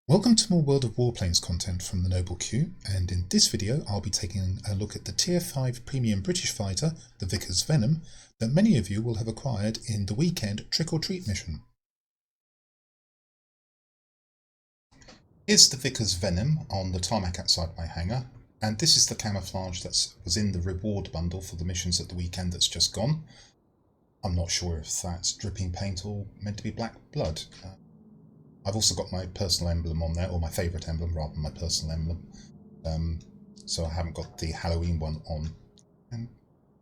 Welcome to more World of Warplanes content from the Noble Q, and in this video I'll be taking a look at the Tier 5 premium British fighter, the Vickers Venom, that many of you will have acquired in the weekend trick-or-treat mission. Here's the Vickers Venom on the tarmac outside my hangar, and this is the camouflage that was in the reward bundle for the missions at the weekend that's just gone. I'm not sure if that's dripping paint or meant to be black blood. I've also got my personal emblem on there, or my favourite emblem rather than my personal emblem. So I haven't got the Halloween one on. And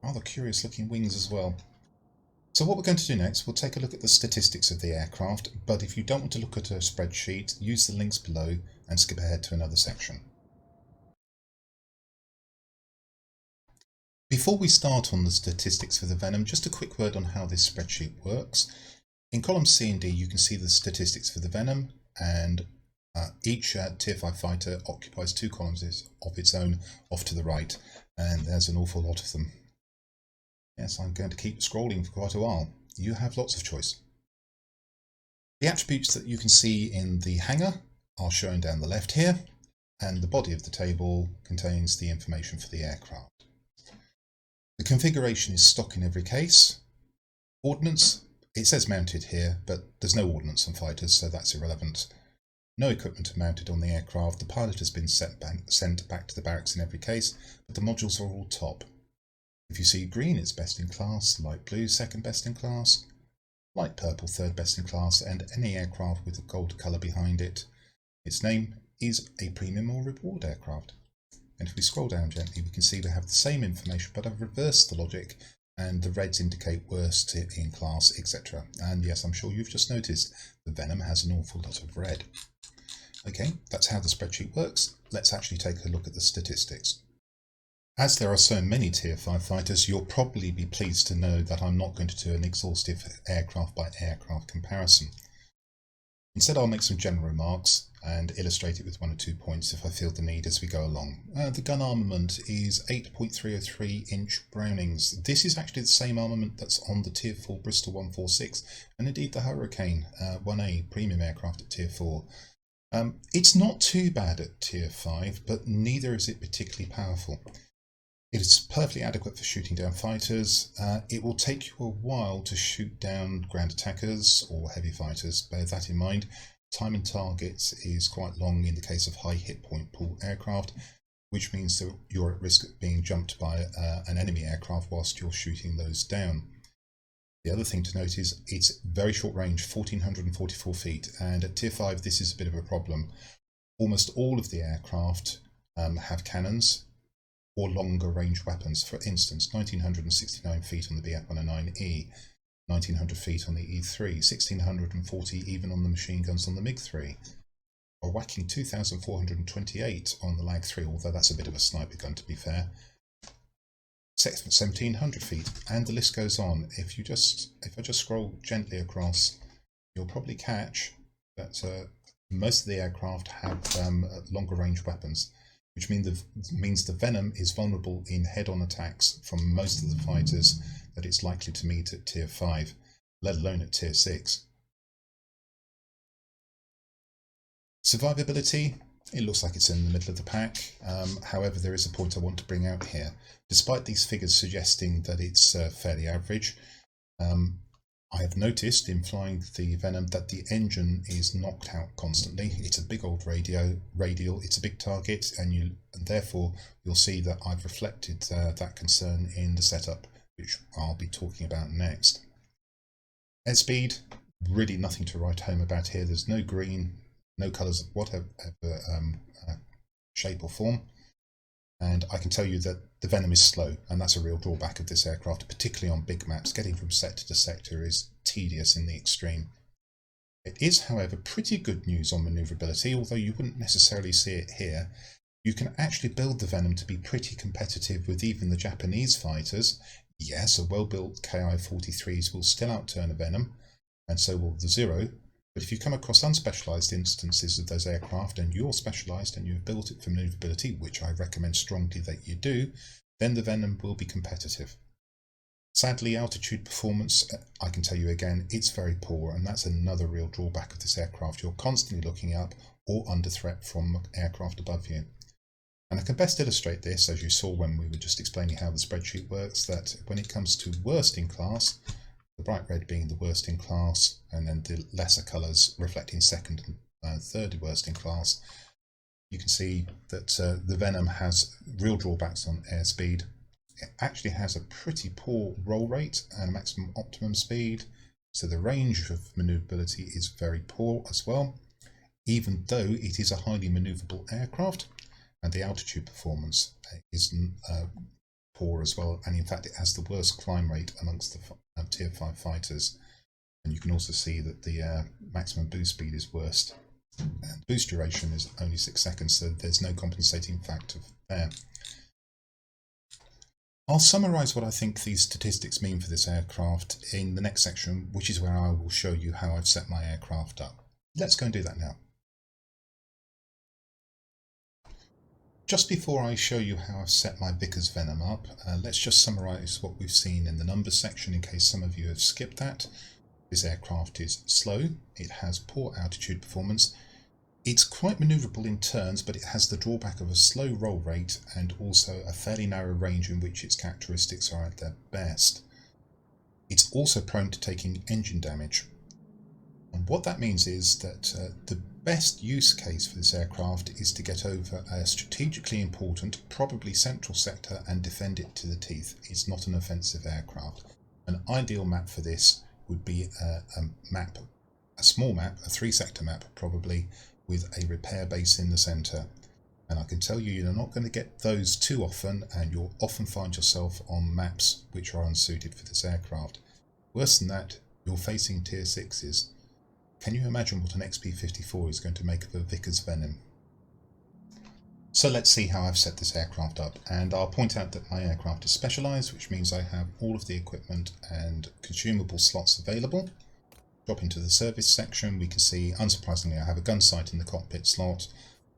rather curious looking wings as well. So what we're going to do next, we'll take a look at the statistics of the aircraft, but if you don't want to look at a spreadsheet, use the links below and skip ahead to another section. Before we start on the statistics for the Venom, just a quick word on how this spreadsheet works. In columns C and D you can see the statistics for the Venom, and each Tier 5 fighter occupies two columns of its own off to the right, and there's an awful lot of them. Yes, I'm going to keep scrolling for quite a while. You have lots of choice. The attributes that you can see in the hangar are shown down the left here, and the body of the table contains the information for the aircraft. The configuration is stock in every case. Ordnance, it says mounted here, but there's no ordnance on fighters, so that's irrelevant. No equipment mounted on the aircraft. The pilot has been sent back to the barracks in every case, but the modules are all top. If you see green, it's best in class, light blue, second best in class, light purple, third best in class, and any aircraft with a gold colour behind it, its name is a premium or reward aircraft. And if we scroll down gently, we can see we have the same information, but I've reversed the logic, and the reds indicate worst in class, etc. And yes, I'm sure you've just noticed the Venom has an awful lot of red. Okay, that's how the spreadsheet works. Let's actually take a look at the statistics. As there are so many Tier 5 fighters, you'll probably be pleased to know that I'm not going to do an exhaustive aircraft by aircraft comparison. Instead, I'll make some general remarks and illustrate it with 1 or 2 points if I feel the need as we go along. The gun armament is 8.303 inch Brownings. This is actually the same armament that's on the Tier 4 Bristol 146, and indeed the Hurricane 1A premium aircraft at Tier 4. It's not too bad at Tier 5, but neither is it particularly powerful. It is perfectly adequate for shooting down fighters. It will take you a while to shoot down ground attackers or heavy fighters. Bear that in mind. Time and targets is quite long in the case of high hit point pool aircraft, which means that you're at risk of being jumped by an enemy aircraft whilst you're shooting those down. The other thing to note is it's very short range, 1444 feet, and at Tier 5 this is a bit of a problem. Almost all of the aircraft have cannons or longer range weapons. For instance, 1969 feet on the BF-109E, 1900 feet on the E3, 1640 even on the machine guns on the MiG-3, or whacking 2428 on the Lag-3, although that's a bit of a sniper gun to be fair. 1700 feet, and the list goes on. If I just scroll gently across, you'll probably catch that most of the aircraft have longer range weapons, which means the Venom is vulnerable in head-on attacks from most of the fighters that it's likely to meet at Tier 5, let alone at Tier 6. Survivability, it looks like it's in the middle of the pack. However, there is a point I want to bring out here. Despite these figures suggesting that it's fairly average, I have noticed in flying the Venom that the engine is knocked out constantly. It's a big old radial, it's a big target, and therefore you'll see that I've reflected that concern in the setup, which I'll be talking about next. Airspeed, really nothing to write home about here. There's no green, no colours of whatever shape or form. And I can tell you that the Venom is slow, and that's a real drawback of this aircraft, particularly on big maps. Getting from sector to sector is tedious in the extreme. It is, however, pretty good news on manoeuvrability, although you wouldn't necessarily see it here. You can actually build the Venom to be pretty competitive with even the Japanese fighters. Yes, a well-built Ki-43s will still outturn a Venom, and so will the Zero. But if you come across unspecialised instances of those aircraft and you're specialised and you've built it for manoeuvrability, which I recommend strongly that you do, then the Venom will be competitive. Sadly, altitude performance, I can tell you again, it's very poor, and that's another real drawback of this aircraft. You're constantly looking up or under threat from aircraft above you. And I can best illustrate this, as you saw when we were just explaining how the spreadsheet works, that when it comes to worst in class, the bright red being the worst in class, and then the lesser colours reflecting second and third worst in class, you can see that the Venom has real drawbacks on airspeed. It actually has a pretty poor roll rate and maximum optimum speed, so the range of manoeuvrability is very poor as well, even though it is a highly manoeuvrable aircraft. And the altitude performance is poor as well, and in fact it has the worst climb rate amongst the tier 5 fighters. And you can also see that the maximum boost speed is worst, and boost duration is only 6 seconds, so there's no compensating factor there. I'll summarise what I think these statistics mean for this aircraft in the next section, which is where I will show you how I've set my aircraft up. Let's go and do that now. Just before I show you how I've set my Vickers Venom up, let's just summarise what we've seen in the numbers section in case some of you have skipped that. This aircraft is slow, it has poor altitude performance, it's quite manoeuvrable in turns, but it has the drawback of a slow roll rate and also a fairly narrow range in which its characteristics are at their best. It's also prone to taking engine damage. And what that means is that the best use case for this aircraft is to get over a strategically important, probably central sector and defend it to the teeth. It's not an offensive aircraft. An ideal map for this would be a small map, a 3-sector map probably, with a repair base in the centre. And I can tell you, you're not going to get those too often, and you'll often find yourself on maps which are unsuited for this aircraft. Worse than that, you're facing tier 6s. Can you imagine what an XP-54 is going to make of a Vickers Venom? So let's see how I've set this aircraft up, and I'll point out that my aircraft is specialised, which means I have all of the equipment and consumable slots available. Drop into the service section, we can see, unsurprisingly, I have a gun sight in the cockpit slot.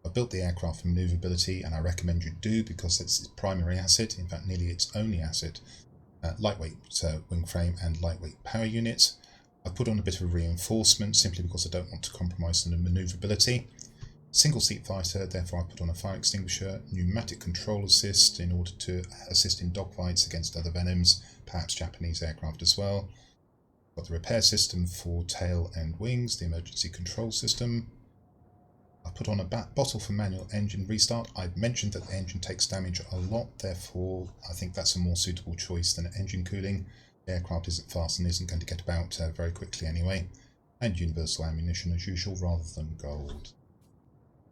I've built the aircraft for manoeuvrability, and I recommend you do because it's its primary asset, in fact nearly its only asset. Lightweight wing frame and lightweight power units. I've put on a bit of reinforcement simply because I don't want to compromise on the manoeuvrability. Single seat fighter, therefore I put on a fire extinguisher, pneumatic control assist in order to assist in dogfights against other Venoms, perhaps Japanese aircraft as well. Got the repair system for tail and wings, the emergency control system. I put on a bottle for manual engine restart. I've mentioned that the engine takes damage a lot, therefore I think that's a more suitable choice than engine cooling. The aircraft isn't fast and isn't going to get about very quickly anyway. And universal ammunition as usual rather than gold.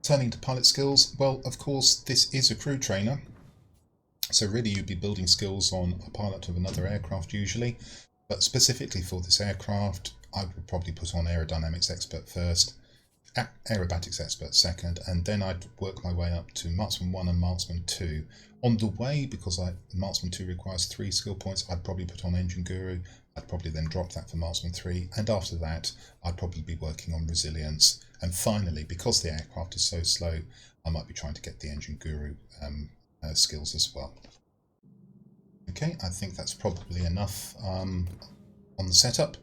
Turning to pilot skills, well, of course this is a crew trainer, so really you'd be building skills on a pilot of another aircraft usually, but specifically for this aircraft I would probably put on aerodynamics expert first, aerobatics expert second, and then I'd work my way up to marksman 1 and marksman 2. On the way, because marksman 2 requires 3 skill points, I'd probably put on engine guru. I'd probably then drop that for marksman 3, and after that I'd probably be working on resilience. And finally, because the aircraft is so slow, I might be trying to get the engine guru skills as well. Okay, I think that's probably enough on the setup.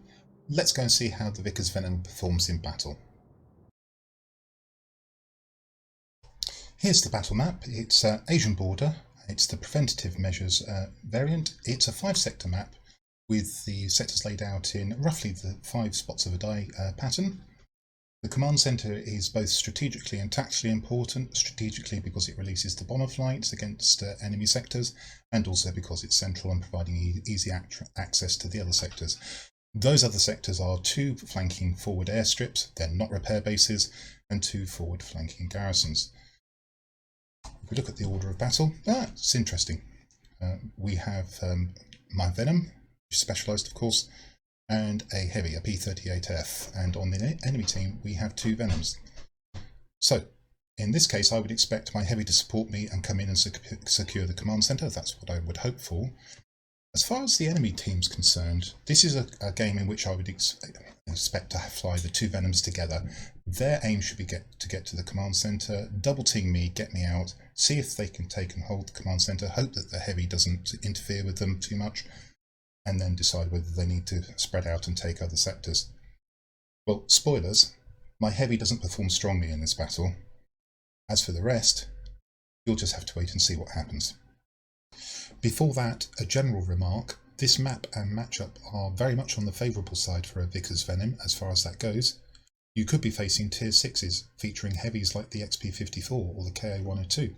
Let's go and see how the Vickers Venom performs in battle. Here's the battle map. It's Asian border. It's the preventative measures variant. It's a 5-sector map with the sectors laid out in roughly the 5 spots of a die pattern. The command centre is both strategically and tactically important, strategically because it releases the bomber flights against enemy sectors, and also because it's central and providing easy access to the other sectors. Those other sectors are 2 flanking forward airstrips, they're not repair bases, and 2 forward flanking garrisons. If we look at the order of battle, it's interesting. We have my Venom, which is specialised of course, and a heavy, a P-38F, and on the enemy team we have 2 Venoms. So in this case I would expect my heavy to support me and come in and secure the command centre. That's what I would hope for. As far as the enemy team's concerned, this is a game in which I would expect to fly the 2 Venoms together. Their aim should be to get to the command centre, double team me, get me out, see if they can take and hold the command centre, hope that the heavy doesn't interfere with them too much, and then decide whether they need to spread out and take other sectors. Well, spoilers, my heavy doesn't perform strongly in this battle. As for the rest, you'll just have to wait and see what happens. Before that, a general remark. This map and matchup are very much on the favourable side for a Vickers Venom as far as that goes. You could be facing tier 6s featuring heavies like the XP54 or the KA102.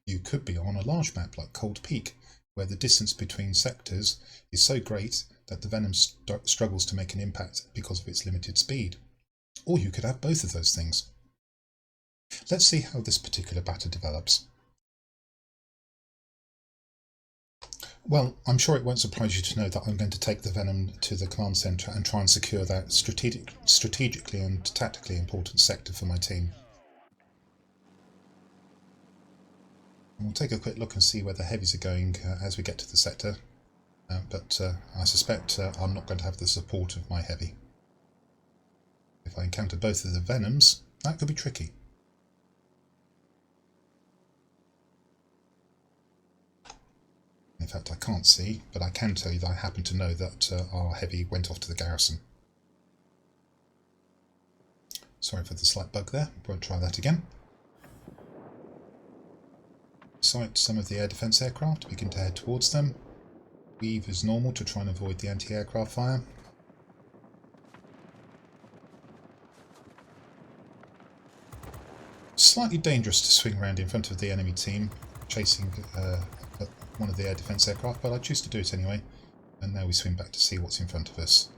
You could be on a large map like Cold Peak, where the distance between sectors is so great that the Venom struggles to make an impact because of its limited speed. Or you could have both of those things. Let's see how this particular battle develops. Well, I'm sure it won't surprise you to know that I'm going to take the Venom to the command centre and try and secure that strategically and tactically important sector for my team. And we'll take a quick look and see where the heavies are going as we get to the sector, but I suspect I'm not going to have the support of my heavy. If I encounter both of the Venoms, that could be tricky. In fact, I can't see, but I can tell you that I happen to know that our heavy went off to the garrison. Sorry for the slight bug there, won't try that again. Sight some of the air defence aircraft, begin to head towards them. Weave as normal to try and avoid the anti-aircraft fire. Slightly dangerous to swing around in front of the enemy team, chasing one of the air defence aircraft, but I choose to do it anyway. And now we swing back to see what's in front of us.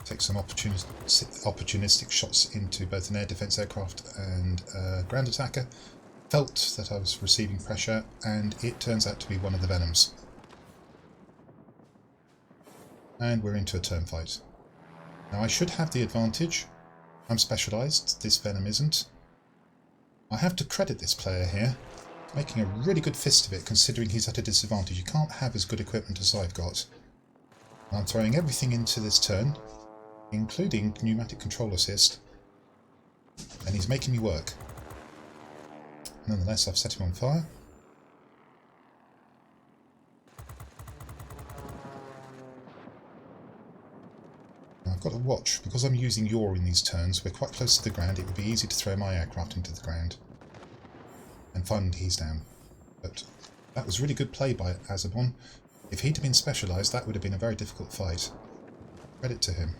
Take some opportunistic shots into both an air defence aircraft and a ground attacker. Felt that I was receiving pressure, and it turns out to be one of the Venoms. And we're into a turn fight. Now I should have the advantage. I'm specialised, this Venom isn't. I have to credit this player here, making a really good fist of it considering he's at a disadvantage. You can't have as good equipment as I've got. I'm throwing everything into this turn, including pneumatic control assist, and he's making me work. Nonetheless, I've set him on fire. I've got to watch, because I'm using yaw in these turns, we're quite close to the ground, it would be easy to throw my aircraft into the ground. And find he's down. But that was really good play by Azabon. If he'd been specialised, that would have been a very difficult fight. Credit to him.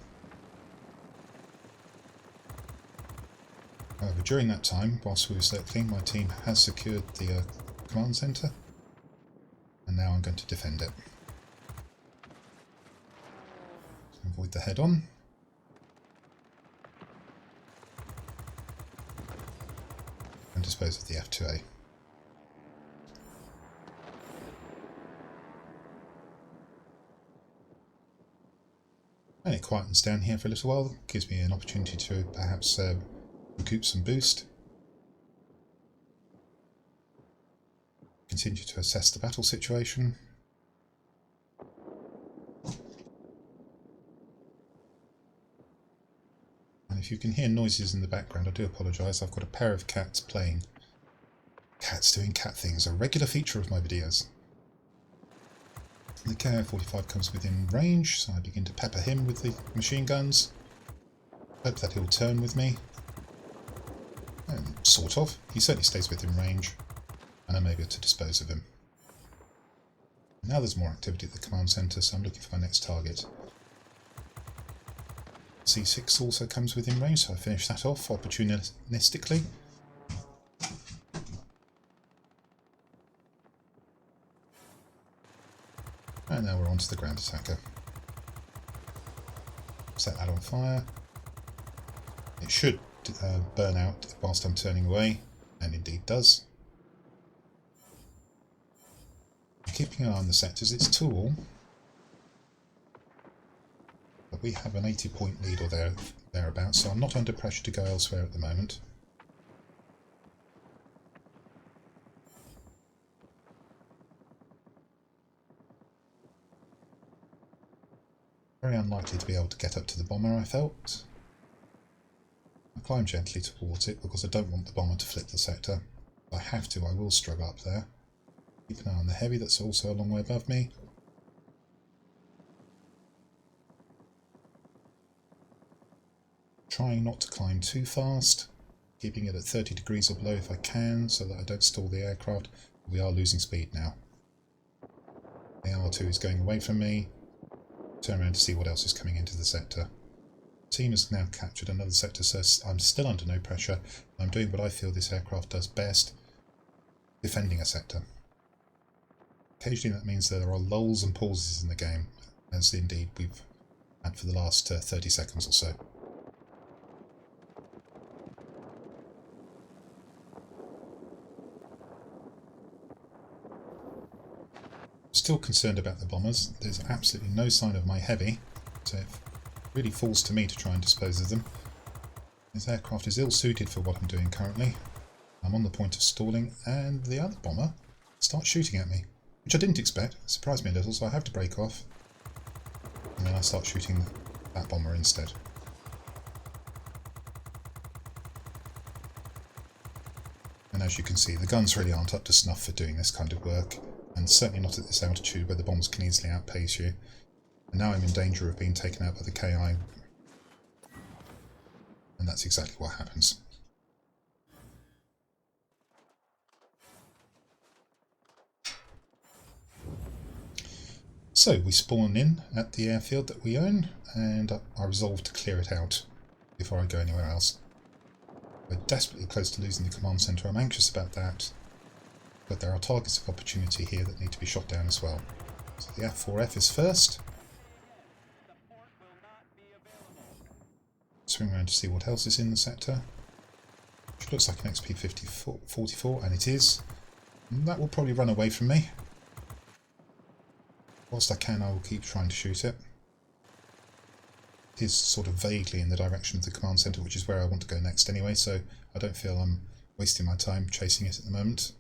However, during that time, whilst we were circling, my team has secured the command centre, and now I'm going to defend it. Avoid the head-on. And dispose of the F2A. And it quietens down here for a little while, gives me an opportunity to perhaps recoup some boost. Continue to assess the battle situation. And if you can hear noises in the background, I do apologise. I've got a pair of cats playing. Cats doing cat things, a regular feature of my videos. The KO-45 comes within range, so I begin to pepper him with the machine guns. Hope that he'll turn with me. And sort of. He certainly stays within range, and I'm able to dispose of him. Now there's more activity at the command centre, so I'm looking for my next target. C6 also comes within range, so I finish that off opportunistically. And now we're on to the ground attacker. Set that on fire. It should burn out whilst I'm turning away, and indeed does. Keeping an eye on the sectors, it's 2-all. But we have an 80-point lead or thereabouts, so I'm not under pressure to go elsewhere at the moment. Very unlikely to be able to get up to the bomber, I felt. I climb gently towards it because I don't want the bomber to flip the sector. If I have to, I will struggle up there. Keep an eye on the heavy that's also a long way above me. Trying not to climb too fast, keeping it at 30 degrees or below if I can, so that I don't stall the aircraft. We are losing speed now. The R2 is going away from me. Turn around to see what else is coming into the sector. The team has now captured another sector, so I'm still under no pressure. I'm doing what I feel this aircraft does best, defending a sector. Occasionally that means there are lulls and pauses in the game, as indeed we've had for the last 30 seconds or so. Still concerned about the bombers. There's absolutely no sign of my heavy, so it really falls to me to try and dispose of them. This aircraft is ill-suited for what I'm doing currently. I'm on the point of stalling, and the other bomber starts shooting at me, which I didn't expect. It surprised me a little, so I have to break off. And then I start shooting that bomber instead. And as you can see, the guns really aren't up to snuff for doing this kind of work, and certainly not at this altitude where the bombs can easily outpace you. And now I'm in danger of being taken out by the KI. And that's exactly what happens. So we spawn in at the airfield that we own, and I resolve to clear it out before I go anywhere else. We're desperately close to losing the command centre. I'm anxious about that, but there are targets of opportunity here that need to be shot down as well. So the F4F is first. Swing around to see what else is in the sector. Which looks like an XP-44, and it is. And that will probably run away from me. Whilst I can, I will keep trying to shoot it. It is sort of vaguely in the direction of the command centre, which is where I want to go next anyway, so I don't feel I'm wasting my time chasing it at the moment.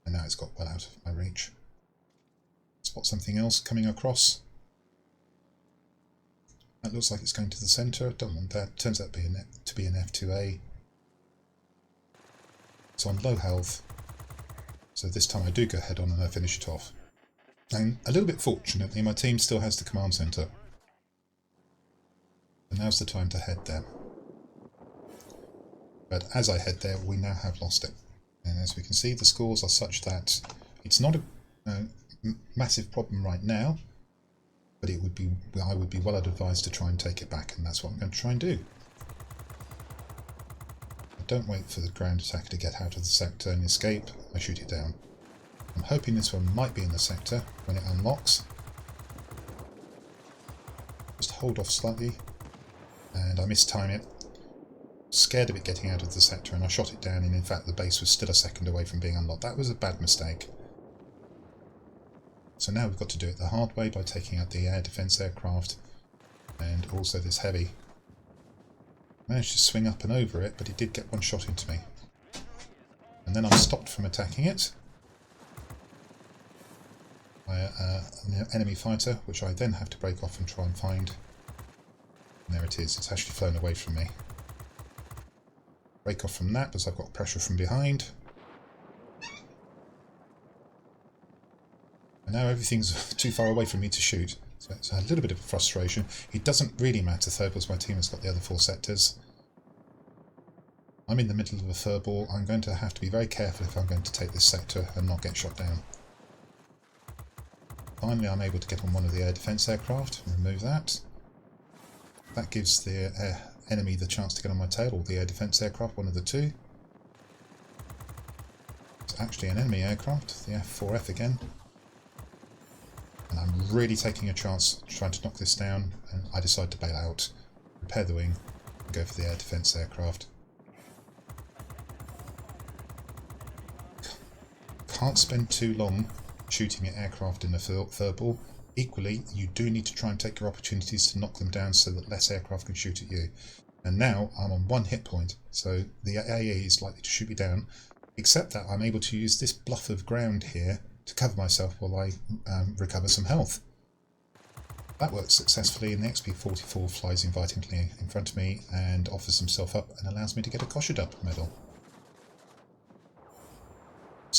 And now it's got well out of my reach. Spot something else coming across. That looks like it's going to the centre. Don't want that. Turns out to be an F2A. It's on low health, so this time I do go head on and I finish it off. And a little bit fortunately, my team still has the command centre. And now's the time to head there. But as I head there, we now have lost it. And as we can see, the scores are such that it's not a massive problem right now, but it would be, I would be well advised to try and take it back, and that's what I'm going to try and do. I don't wait for the ground attacker to get out of the sector and escape, I shoot it down. I'm hoping this one might be in the sector when it unlocks. Just hold off slightly, and I mistime it. Scared of it getting out of the sector, and I shot it down, and in fact the base was still a second away from being unlocked. That was a bad mistake. So now we've got to do it the hard way by taking out the air defence aircraft and also this heavy. Managed to swing up and over it, but it did get one shot into me. And then I'm stopped from attacking it by an enemy fighter, which I then have to break off and try and find. And there it is, it's actually flown away from me. Break off from that as I've got pressure from behind. And now everything's too far away from me to shoot. So it's a little bit of a frustration. It doesn't really matter though, because my team has got the other 4 sectors. I'm in the middle of a furball. I'm going to have to be very careful if I'm going to take this sector and not get shot down. Finally, I'm able to get on one of the air defence aircraft and remove that. That gives the enemy the chance to get on my tail, or the air defence aircraft, one of the two. It's actually an enemy aircraft, the F4F again. And I'm really taking a chance trying to knock this down, and I decide to bail out, repair the wing, and go for the air defence aircraft. Can't spend too long shooting at aircraft in a furball. Equally, you do need to try and take your opportunities to knock them down so that less aircraft can shoot at you. And now I'm on 1 hit point, so the AA is likely to shoot me down, except that I'm able to use this bluff of ground here to cover myself while I recover some health. That works successfully, and the XP-44 flies invitingly in front of me and offers himself up and allows me to get a Kosher medal.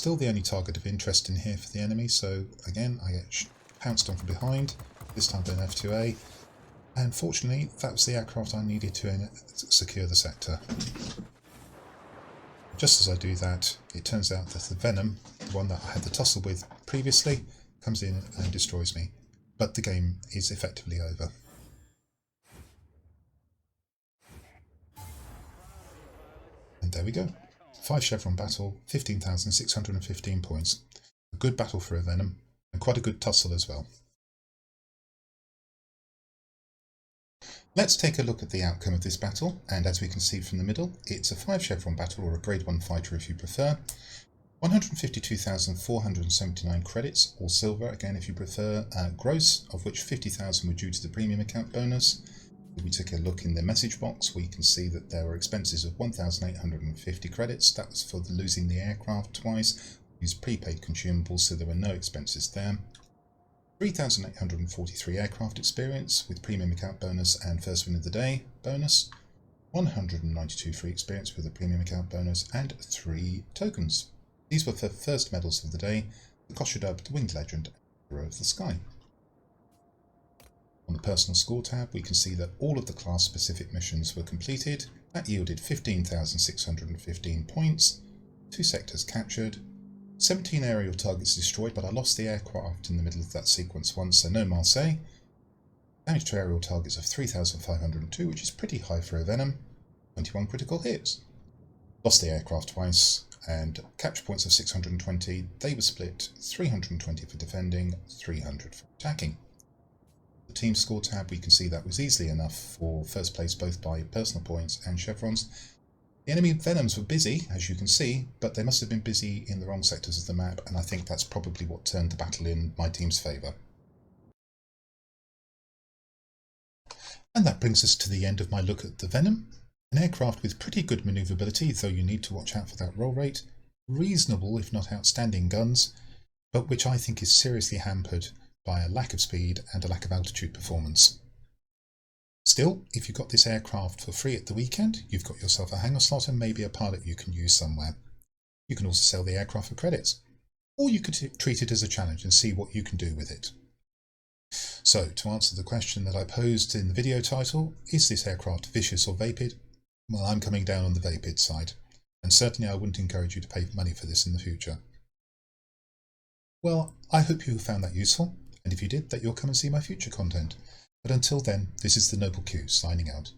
still the only target of interest in here for the enemy, so again I get pounced on from behind, this time by an F2A, and fortunately that was the aircraft I needed to secure the sector. Just as I do that, it turns out that the Venom, the one that I had the tussle with previously, comes in and destroys me, but the game is effectively over. And there we go. 5 chevron battle, 15,615 points. A good battle for a Venom, and quite a good tussle as well. Let's take a look at the outcome of this battle, and as we can see from the middle, it's a 5 chevron battle, or a grade 1 fighter if you prefer. 152,479 credits, or silver again if you prefer, gross, of which 50,000 were due to the premium account bonus. If we take a look in the message box, we can see that there were expenses of 1,850 credits. That was for losing the aircraft twice. We used prepaid consumables, so there were no expenses there. 3,843 aircraft experience with premium account bonus and first win of the day bonus. 192 free experience with a premium account bonus and 3 tokens. These were for first medals of the day, the Koshadub, the Winged Legend, and Hero of the Sky. On the personal score tab, we can see that all of the class-specific missions were completed. That yielded 15,615 points, 2 sectors captured, 17 aerial targets destroyed, but I lost the aircraft in the middle of that sequence once, so no Marseille. Damage to aerial targets of 3,502, which is pretty high for a Venom. 21 critical hits. Lost the aircraft twice, and capture points of 620. They were split 320 for defending, 300 for attacking. The team score tab, we can see that was easily enough for first place both by personal points and chevrons. The enemy Venoms were busy, as you can see, but they must have been busy in the wrong sectors of the map, and I think that's probably what turned the battle in my team's favour. And that brings us to the end of my look at the Venom. An aircraft with pretty good manoeuvrability, though you need to watch out for that roll rate. Reasonable, if not outstanding guns, but which I think is seriously hampered by a lack of speed and a lack of altitude performance. Still, if you got this aircraft for free at the weekend, you've got yourself a hangar slot and maybe a pilot you can use somewhere. You can also sell the aircraft for credits, or you could treat it as a challenge and see what you can do with it. So, to answer the question that I posed in the video title, is this aircraft vicious or vapid? Well, I'm coming down on the vapid side, and certainly I wouldn't encourage you to pay money for this in the future. Well, I hope you found that useful, and if you did, that you'll come and see my future content. But until then, this is the Noble Q signing out.